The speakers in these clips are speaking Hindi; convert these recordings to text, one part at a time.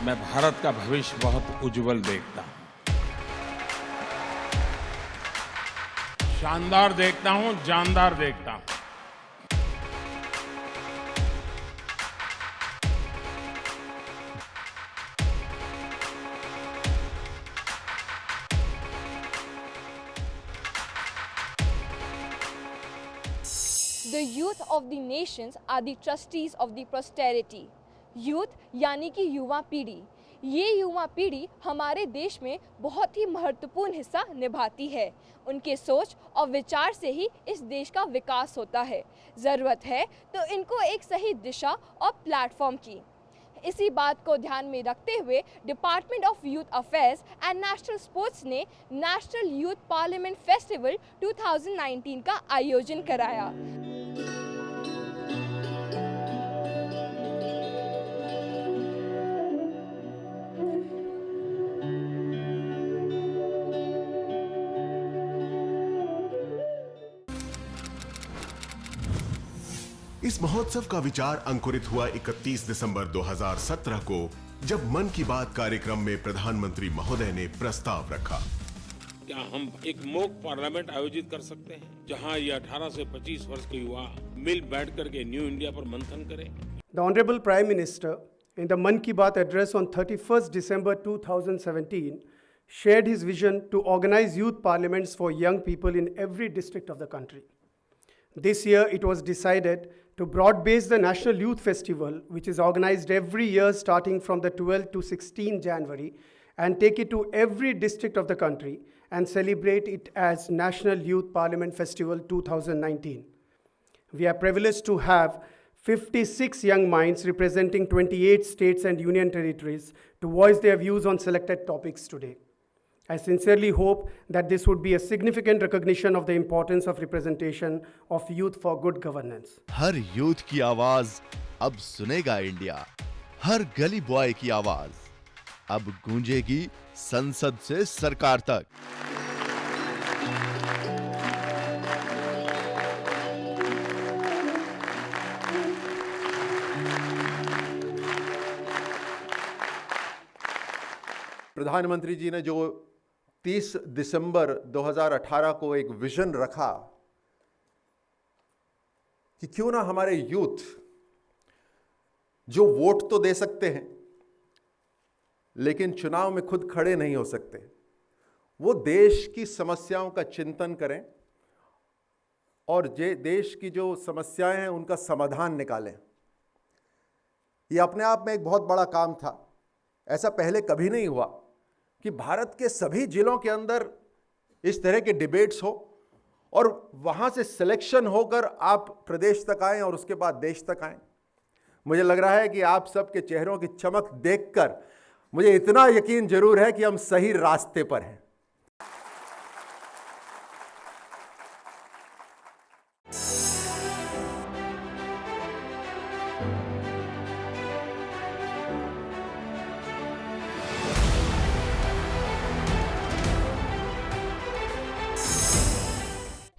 मैं भारत का भविष्य बहुत उज्जवल देखता हूं, शानदार देखता हूं, जानदार देखता हूं। The youth of the nations are the trustees of the posterity. Youth यानी कि युवा पीढ़ी। ये युवा पीढ़ी हमारे देश में बहुत ही महत्वपूर्ण हिस्सा निभाती है। उनके सोच और विचार से ही इस देश का विकास होता है। ज़रूरत है तो इनको एक सही दिशा और प्लेटफॉर्म की। इसी बात को ध्यान में रखते हुए department of youth affairs and national sports ने नेशनल यूथ पार्लियामेंट फेस्टिवल 2019 का आयोजन कराया। इस महोत्सव का विचार अंकुरित हुआ 31 दिसंबर 2017 को, जब मन की बात कार्यक्रम में प्रधानमंत्री महोदय ने प्रस्ताव रखा। क्या हम एक मॉक पार्लियामेंट आयोजित कर सकते हैं जहां ये 18 से 25 वर्ष के युवा मिल बैठ करके न्यू इंडिया पर मंथन करें? The Honorable Prime Minister, in the Man Ki Baat address on 31st December 2017, shared his vision to organize youth parliaments for young people in every district of the country. This year, it was decided to broad-base the National Youth Festival, which is organized every year starting from the 12th to 16 January, and take it to every district of the country and celebrate it as National Youth Parliament Festival 2019. We are privileged to have 56 young minds representing 28 states and union territories to voice their views on selected topics today. I sincerely hope that this would be a significant recognition of the importance of representation of youth for good governance. Her youth की आवाज अब सुनेगा इंडिया, हर गली बॉय की आवाज अब गूंजेगी संसद से सरकार तक। प्रधानमंत्री जी ने जो 30 दिसंबर 2018 को एक विजन रखा कि क्यों ना हमारे यूथ जो वोट तो दे सकते हैं लेकिन चुनाव में खुद खड़े नहीं हो सकते, वो देश की समस्याओं का चिंतन करें और देश की जो समस्याएं हैं उनका समाधान निकालें। ये अपने आप में एक बहुत बड़ा काम था। ऐसा पहले कभी नहीं हुआ कि भारत के सभी जिलों के अंदर इस तरह के डिबेट्स हो और वहां से सिलेक्शन होकर आप प्रदेश तक आएं और उसके बाद देश तक आएं। मुझे लग रहा है कि आप सबके चेहरों की चमक देखकर मुझे इतना यकीन जरूर है कि हम सही रास्ते पर हैं।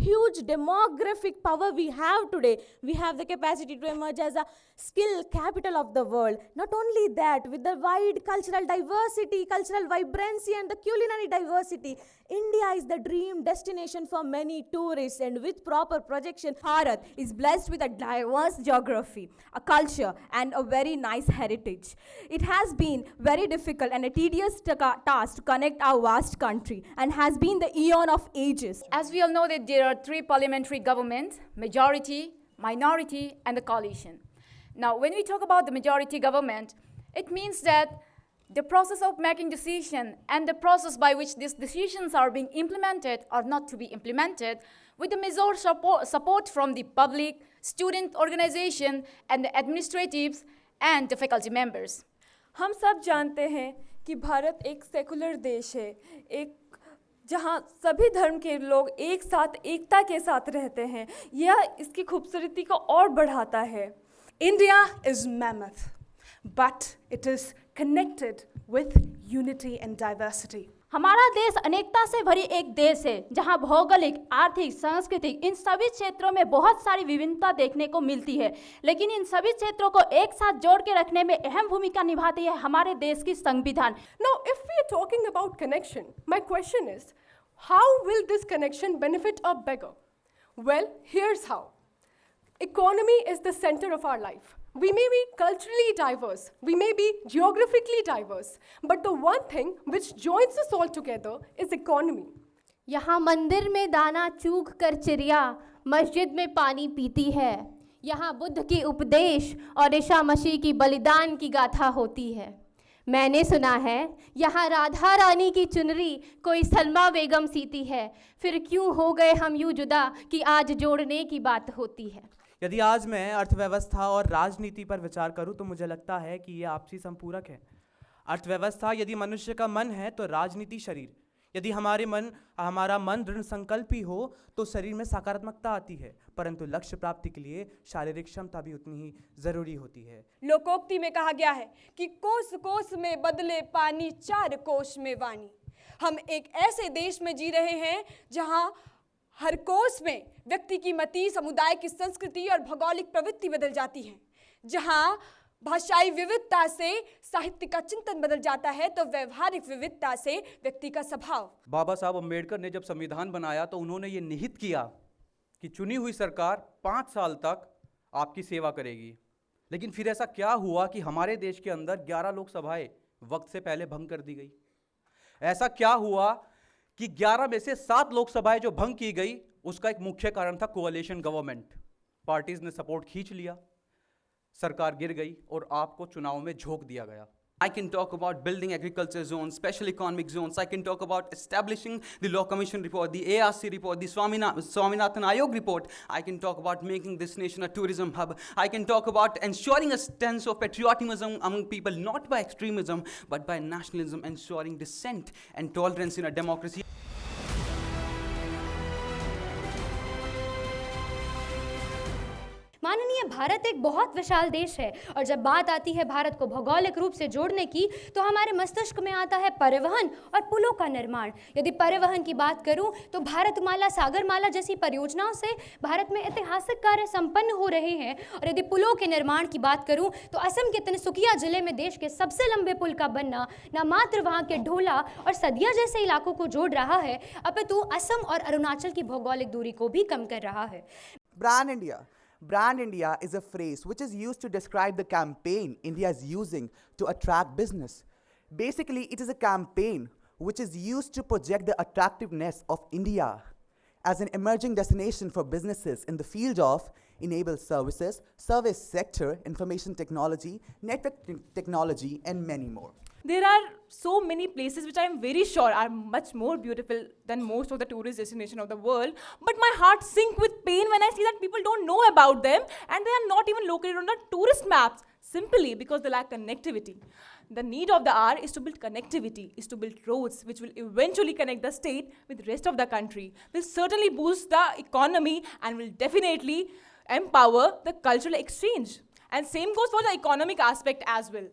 Huge demographic power we have today. We have the capacity to emerge as a skill capital of the world. Not only that, with the wide cultural diversity, cultural vibrancy and the culinary diversity, India is the dream destination for many tourists, and with proper projection, Bharat is blessed with a diverse geography, a culture and a very nice heritage. It has been very difficult and a tedious task to connect our vast country and has been the eon of ages. As we all know that there are three parliamentary governments: majority, minority, and the coalition. Now, when we talk about the majority government, it means that the process of making decision and the process by which these decisions are being implemented or not to be implemented with the major support from the public, student organization, and the administratives and the faculty members. हम सब जानते हैं कि भारत एक सेकुलर देश है, एक जहाँ सभी धर्म के लोग एक साथ एकता के साथ रहते हैं। यह इसकी खूबसूरती को और बढ़ाता है। India is mammoth, but it is connected with unity and diversity. हमारा देश अनेकता से भरी एक देश है जहां भौगोलिक, आर्थिक, सांस्कृतिक इन सभी क्षेत्रों में बहुत सारी विभिन्नता देखने को मिलती है, लेकिन इन सभी क्षेत्रों को एक साथ जोड़ के रखने में अहम भूमिका निभाती है हमारे देश की संविधान। Now, if we are talking about connection, my question is, how will this connection benefit a beggar? Well, here's how. Economy is the center of our life. We may be culturally diverse, we may be geographically diverse, but the one thing which joins us all together is economy. यहाँ मंदिर में दाना चूग कर चिड़िया मस्जिद में पानी पीती है। यहाँ बुद्ध की उपदेश और ईसा मसीह की बलिदान की गाथा होती है। मैंने सुना है यहाँ राधा रानी की चुनरी कोई सलमा बेगम सीती है, फिर क्यों हो गए हम यूं जुदा कि आज जोड़ने की बात होती है। यदि आज मैं अर्थव्यवस्था और राजनीति पर विचार करूं तो मुझे लगता है कि ये आपसी संपूरक है। अर्थव्यवस्था यदि मनुष्य का मन है तो राजनीति शरीर। यदि हमारा मन दृढ़ संकल्पी हो तो शरीर में सकारात्मकता आती है, परंतु लक्ष्य प्राप्ति के लिए शारीरिक क्षमता भी उतनी ही जरूरी होती है। लोकोक्ति में कहा गया है कि कोस कोस में बदले पानी, चार कोस में वाणी। हम एक ऐसे देश में जी रहे हैं जहां हर कोस में व्यक्ति की मति, समुदाय की संस्कृति और भौगोलिक प्रवृत्ति बदल जाती है। जहां भाषाई विविधता से साहित्य का चिंतन बदल जाता है तो व्यवहारिक विविधता से व्यक्ति का स्वभाव। बाबा साहब अम्बेडकर ने जब संविधान बनाया तो उन्होंने ये निहित किया कि चुनी हुई सरकार 5 साल तक आपकी सेवा करेगी। लेकिन फिर ऐसा क्या हुआ कि हमारे देश के अंदर 11 लोकसभाएं वक्त से पहले भंग कर दी गई। ऐसा क्या हुआ कि 11 में से 7 लोकसभाएं जो भंग की गई, उसका एक मुख्य कारण था कोalition गवर्नमेंट। पार्टीज ने सपोर्ट खींच लिया, सरकार गिर गई और आपको चुनाव में झोंक दिया गया। I can talk about building agriculture zones, special economic zones. I can talk about establishing the Law Commission report, the ARC report, the Swaminathan Ayog report. I can talk about making this nation a tourism hub. I can talk about ensuring a sense of patriotism among people, not by extremism, but by nationalism, ensuring dissent and tolerance in a democracy. माननीय भारत एक बहुत विशाल देश है और जब बात आती है भारत को भौगोलिक रूप से जोड़ने की तो हमारे मस्तिष्क में आता है परिवहन और पुलों का निर्माण। यदि परिवहन की बात करूं तो भारतमाला, सागरमाला जैसी परियोजनाओं से भारत में ऐतिहासिक कार्य संपन्न हो रहे हैं। और यदि पुलों के निर्माण की बात करूं तो असम के तिनसुकिया जिले में देश के सबसे लंबे पुल का बनना न मात्र वहाँ के ढोला और सदिया जैसे इलाकों को जोड़ रहा है, अपितु असम और अरुणाचल की भौगोलिक दूरी को भी कम कर रहा है। Brand India. Brand India is a phrase which is used to describe the campaign India is using to attract business. Basically, it is a campaign which is used to project the attractiveness of India as an emerging destination for businesses in the field of enabled services, service sector, information technology, network technology, and many more. There are so many places which I am very sure are much more beautiful than most of the tourist destinations of the world, but my heart sinks with pain when I see that people don't know about them and they are not even located on the tourist maps simply because they lack connectivity. The need of the hour is to build connectivity, is to build roads which will eventually connect the state with the rest of the country, will certainly boost the economy and will definitely empower the cultural exchange. And same goes for the economic aspect as well.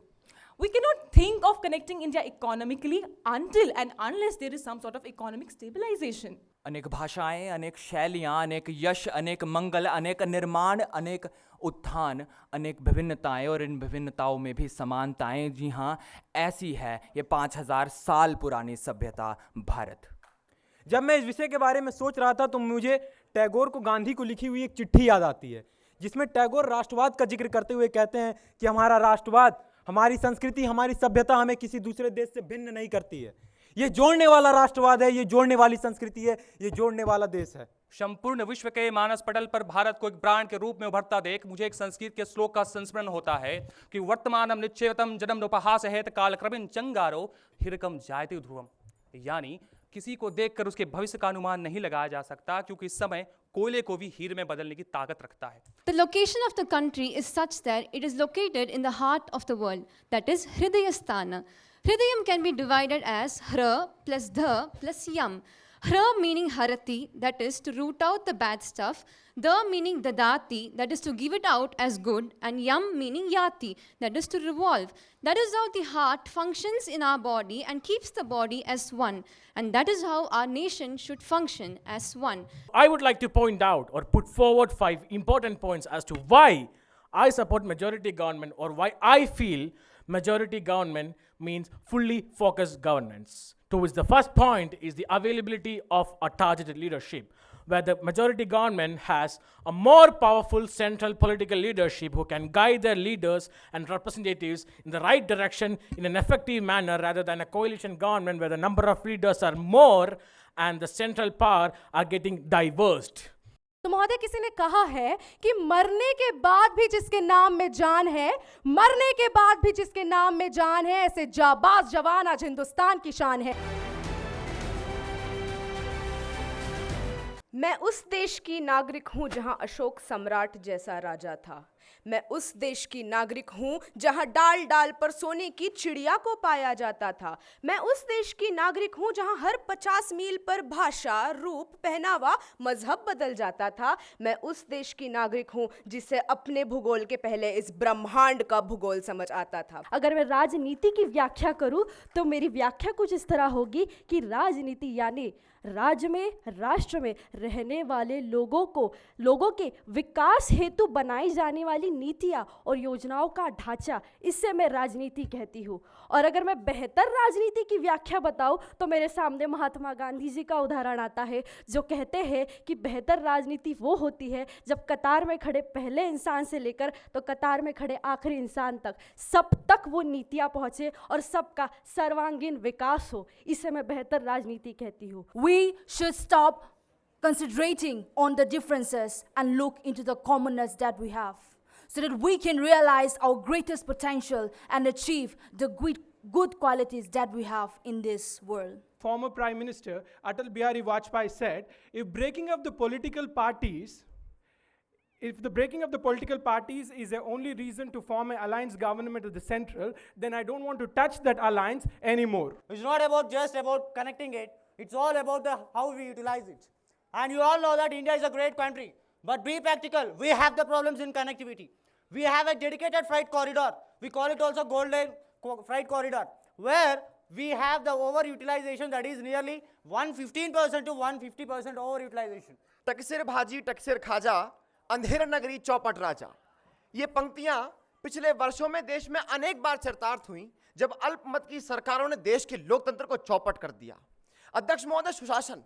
We cannot think of connecting India economically until and unless there is some sort of economic stabilization. अनेक भाषाएं, अनेक शैलियां, अनेक यश, अनेक मंगल, अनेक निर्माण, अनेक उत्थान, अनेक विभिन्नताएं और इन विभिन्नताओं में भी समानताएं। जी हाँ, ऐसी है ये 5000 साल पुरानी सभ्यता भारत। जब मैं इस विषय के बारे में सोच रहा था तो मुझे टैगोर को गांधी को लिखी हुई एक चिट्ठी याद आती है, जिसमें टैगोर राष्ट्रवाद का जिक्र करते हुए कहते हैं कि हमारा राष्ट्रवाद, हमारी संस्कृति, हमारी सभ्यता हमें किसी दूसरे देश से भिन्न नहीं करती है। ये जोड़ने वाला राष्ट्रवाद है, ये जोड़ने वाली संस्कृति है, ये जोड़ने वाला देश है। संपूर्ण विश्व के मानस पटल पर भारत को एक ब्रांड के रूप में उभरता देख मुझे एक संस्कृत के श्लोक का संस्मरण होता है कि वर्तमानम निश्चयतम जन्म उपहास है कालक्रमिन चंगारो हिरकम जायते ध्रुवम। यानी किसी को देखकर उसके भविष्य का अनुमान नहीं लगाया जा सकता, क्योंकि इस समय कोयले को भी हीरे में बदलने की ताकत रखता है। The location of the country is such that it is located in the heart of the world, that is Hridayasthana. Hridayam can be divided as Hra plus Dha plus Yam. Hra meaning harati, that is to root out the bad stuff. The meaning dadati, that is to give it out as good. And yam meaning yati, that is to revolve. That is how the heart functions in our body and keeps the body as one. And that is how our nation should function as one. I would like to point out or put forward 5 important points as to why I support majority government, or why I feel majority government means fully focused governance. To which the first point is the availability of a targeted leadership, where the majority government has a more powerful central political leadership who can guide their leaders and representatives in the right direction in an effective manner, rather than a coalition government where the number of leaders are more and the central power are getting diversed. तो महोदय, किसी ने कहा है कि मरने के बाद भी जिसके नाम में जान है, मरने के बाद भी जिसके नाम में जान है, ऐसे जाबाज जवान आज हिंदुस्तान की शान है। मैं उस देश की नागरिक हूं जहां अशोक सम्राट जैसा राजा था। मैं उस देश की नागरिक हूं जहां डाल डाल पर सोने की चिड़िया को पाया जाता था। मैं उस देश की नागरिक हूं जहां हर 50 मील पर भाषा, रूप, पहनावा, मजहब बदल जाता था। मैं उस देश की नागरिक हूं जिसे अपने भूगोल के पहले इस ब्रह्मांड का भूगोल समझ आता था। अगर मैं राजनीति की व्याख्या करूं तो मेरी व्याख्या कुछ इस तरह होगी कि राजनीति यानी राज्य में, राष्ट्र में रहने वाले लोगों के विकास हेतु बनाई जाने वाली नीतियाँ और योजनाओं का ढांचा, इससे मैं राजनीति कहती हूँ। और अगर मैं बेहतर राजनीति की व्याख्या बताऊँ तो मेरे सामने महात्मा गांधी जी का उदाहरण आता है, जो कहते हैं कि बेहतर राजनीति वो होती है जब कतार में खड़े पहले इंसान से लेकर तो कतार में खड़े आखिरी इंसान तक, सब तक वो नीतियाँ पहुँचे और सबका सर्वांगीण विकास हो। इसे मैं बेहतर राजनीति कहती हूँ। We should stop concentrating on the differences and look into the commonness that we have, so that we can realize our greatest potential and achieve the good qualities that we have in this world. Former Prime Minister Atal Bihari Vajpayee said, if the breaking of the political parties is the only reason to form an alliance government of the central, then I don't want to touch that alliance anymore. It's not just about connecting it. It's all about how we utilize it. And you all know that India is a great country. But be practical. We have the problems in connectivity. We have a dedicated freight corridor. We call it also Golden Freight Corridor, where we have the overutilization that is nearly 115% to 150% overutilization. टकसिर भाजी टकसिर खाजा, अंधेर नगरी चौपट राजा। ये पंक्तियां पिछले वर्षों में देश में अनेक बार चरितार्थ हुई, जब अल्पमत की सरकारों ने देश के लोकतंत्र को चौपट कर दिया। अध्यक्ष महोदय, सुशासन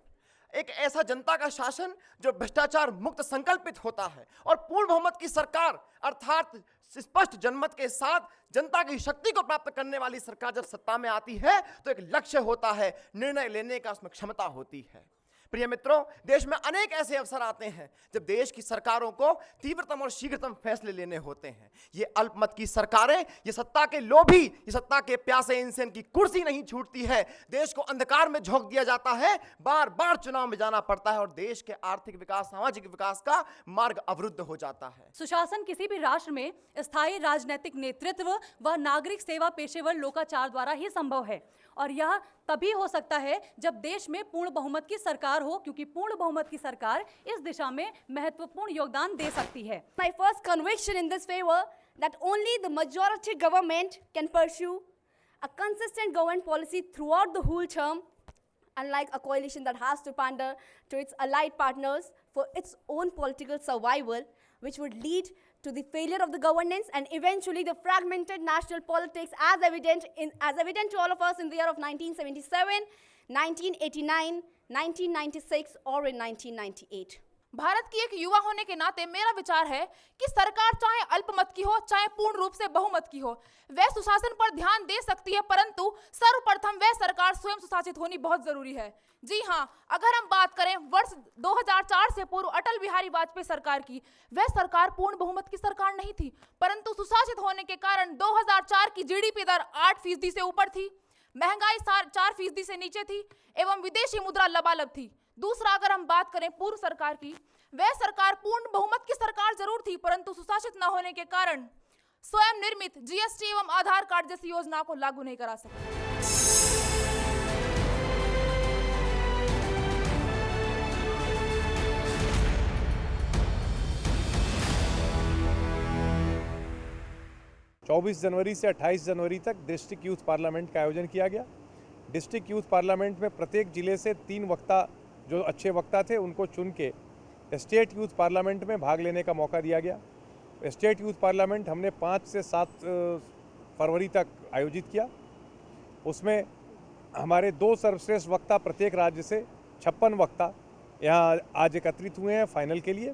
एक ऐसा जनता का शासन जो भ्रष्टाचार मुक्त संकल्पित होता है, और पूर्ण बहुमत की सरकार अर्थात स्पष्ट जनमत के साथ जनता की शक्ति को प्राप्त करने वाली सरकार जब सत्ता में आती है तो एक लक्ष्य होता है, निर्णय लेने का उसमें क्षमता होती है। प्रिय मित्रों, देश में अनेक ऐसे अवसर आते हैं जब देश की सरकारों को तीव्रतम और शीघ्रतम फैसले लेने होते हैं। ये अल्पमत की सरकारें, ये सत्ता के लोभी, ये सत्ता के प्यासे, इनसे इनकी कुर्सी नहीं छूटती है। देश को अंधकार में झोंक दिया जाता है, बार बार चुनाव में जाना पड़ता है और देश के आर्थिक विकास, सामाजिक विकास का मार्ग अवरुद्ध हो जाता है। सुशासन किसी भी राष्ट्र में स्थायी राजनीतिक नेतृत्व व नागरिक सेवा पेशेवर लोकाचार द्वारा ही संभव है, और यह तभी हो सकता है जब देश में पूर्ण बहुमत की सरकार हो, क्योंकि पूर्ण बहुमत की सरकार इस दिशा में महत्वपूर्ण योगदान दे सकती है। My first conviction in this favor that only the majority government can pursue a consistent government policy throughout the whole term, unlike a coalition that has to pander to its allied partners for its own political survival, which would lead to the failure of the governance and eventually the fragmented national politics as evident to all of us in the year of 1977, 1989, 1996 or in 1998. Bharat की एक युवा होने के नाते मेरा विचार है कि सरकार चाहे अल्पमत की हो, चाहे पूर्ण रूप से बहुमत की हो, वह सुशासन पर ध्यान दे सकती है, परंतु सर्वप्रथम वह सरकार स्वयं सुशासित होनी बहुत जरूरी है। जी हाँ, अगर हम बात करें वर्ष 2004 से पूर्व अटल बिहारी वाजपेयी सरकार की, वह सरकार पूर्ण बहुमत की सरकार नहीं थी, परंतु सुशासित होने के कारण 2004 की जीडीपी दर 8% से ऊपर थी, महंगाई 4% से नीचे थी एवं विदेशी मुद्रा लबालब थी। दूसरा, अगर हम बात करें पूर्व सरकार की, वह सरकार पूर्ण बहुमत की सरकार जरूर थी, परंतु सुशासित न होने के कारण स्वयं निर्मित जीएसटी एवं आधार कार्ड जैसी योजनाओं को लागू नहीं करा सकी। 24 जनवरी से 28 जनवरी तक डिस्ट्रिक्ट यूथ पार्लियामेंट का आयोजन किया गया। डिस्ट्रिक्ट यूथ पार्लियामेंट में प्रत्येक जिले से 3 वक्ता जो अच्छे वक्ता थे उनको चुन के स्टेट यूथ पार्लियामेंट में भाग लेने का मौका दिया गया। स्टेट यूथ पार्लियामेंट हमने 5 से 7 फरवरी तक आयोजित किया। उसमें हमारे 2 सर्वश्रेष्ठ वक्ता प्रत्येक राज्य से 56 वक्ता यहाँ आज एकत्रित हुए हैं फाइनल के लिए,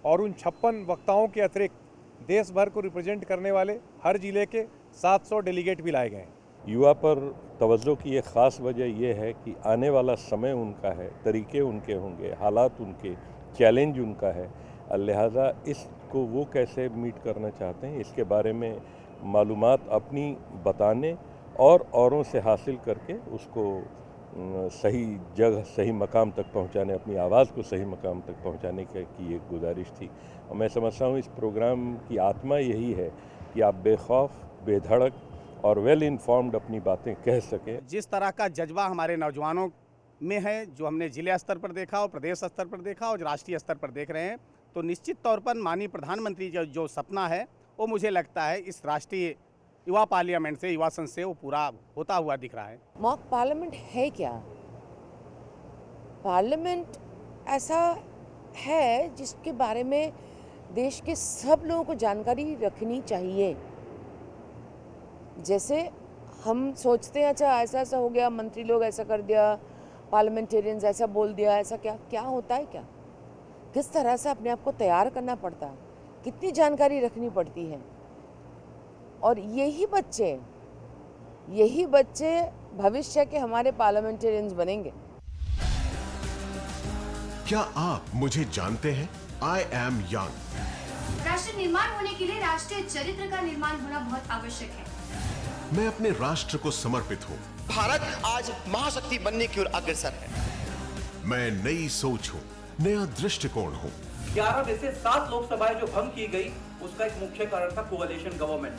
और उन 56 वक्ताओं के अतिरिक्त देश भर को रिप्रेजेंट करने वाले हर जिले के 700 डेलीगेट भी लाए गए हैं। युवा पर तवज्जो की एक ख़ास वजह यह है कि आने वाला समय उनका है, तरीके उनके होंगे, हालात उनके, चैलेंज उनका है, लिहाजा इसको वो कैसे मीट करना चाहते हैं इसके बारे में मालूमात अपनी बताने और औरों से हासिल करके उसको सही जगह सही मकाम तक पहुंचाने, अपनी आवाज़ को सही मकाम तक पहुंचाने की एक गुजारिश थी। और मैं समझता हूं इस प्रोग्राम की आत्मा यही है कि आप बेखौफ, बेधड़क और वेल इन्फॉर्म्ड अपनी बातें कह सकें। जिस तरह का जज्बा हमारे नौजवानों में है, जो हमने जिले स्तर पर देखा और प्रदेश स्तर पर देखा और राष्ट्रीय स्तर पर देख रहे हैं, तो निश्चित तौर पर माननीय प्रधानमंत्री जो सपना है वो मुझे लगता है इस राष्ट्रीय युवा पार्लियामेंट से, युवा संसद से वो पूरा होता हुआ दिख रहा है। मॉक पार्लियामेंट है क्या? पार्लियामेंट ऐसा है जिसके बारे में देश के सब लोगों को जानकारी रखनी चाहिए। जैसे हम सोचते हैं अच्छा ऐसा ऐसा हो गया, मंत्री लोग ऐसा कर दिया, पार्लियामेंटेरियंस ऐसा बोल दिया, ऐसा क्या होता है क्या? किस तरह से अपने आप को तैयार करना पड़ता है, कितनी जानकारी रखनी पड़ती है। और यही बच्चे भविष्य के हमारे पार्लियामेंटेरियंस बनेंगे। क्या आप मुझे जानते हैं? I am young. राष्ट्र निर्माण होने के लिए राष्ट्रीय चरित्र का निर्माण होना बहुत आवश्यक है। मैं अपने राष्ट्र को समर्पित हूँ। भारत आज महाशक्ति बनने की ओर अग्रसर है। मैं नई सोच हूँ, नया दृष्टिकोण हूँ। 11 में से 7 लोकसभाएं जो भंग की गई उसका एक मुख्य कारण था कोalition गवर्नमेंट।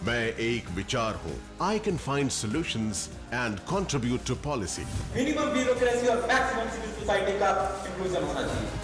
मैं एक विचार हूँ। I can find solutions and contribute to policy. Minimum bureaucracy और मैक्सिमम सिविल सोसाइटी का इंक्लूजन होना चाहिए।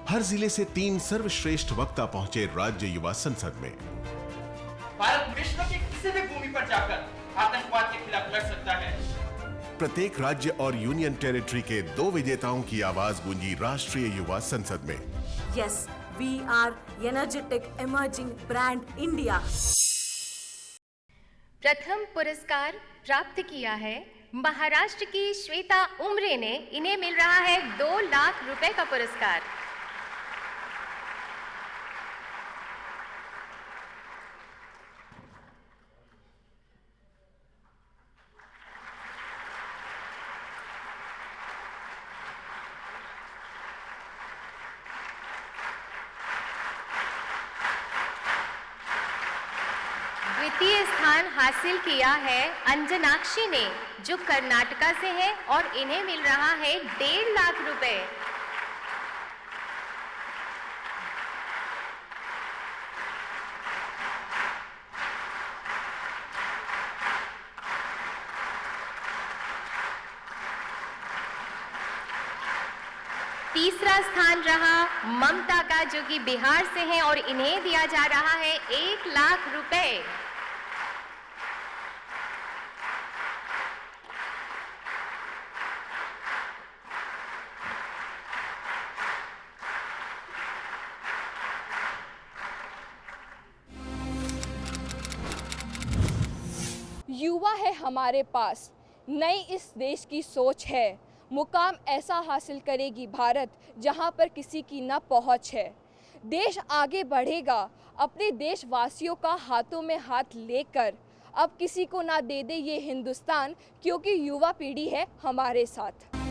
हर जिले से 3 सर्वश्रेष्ठ वक्ता पहुंचे राज्य युवा संसद में। भारत विश्व के किसी भी भूमि पर जाकर आतंकवाद के खिलाफ लड़ सकता है। प्रत्येक राज्य और यूनियन टेरिटरी के 2 विजेताओं की आवाज गूंजी राष्ट्रीय युवा संसद में। Yes, we are energetic emerging brand India. प्रथम पुरस्कार प्राप्त किया है महाराष्ट्र की श्वेता उमरे ने। इन्हें मिल रहा है 2 लाख रुपए का पुरस्कार। तृतीय स्थान हासिल किया है अंजनाक्षी ने, जो कर्नाटका से है और इन्हें मिल रहा है 1.5 लाख रुपए। तीसरा स्थान रहा ममता का, जो कि बिहार से हैं और इन्हें दिया जा रहा है 1 लाख रुपए। युवा है हमारे पास, नई इस देश की सोच है, मुकाम ऐसा हासिल करेगी भारत जहां पर किसी की न पहुंच है। देश आगे बढ़ेगा अपने देशवासियों का हाथों में हाथ लेकर, अब किसी को ना दे दे ये हिंदुस्तान, क्योंकि युवा पीढ़ी है हमारे साथ।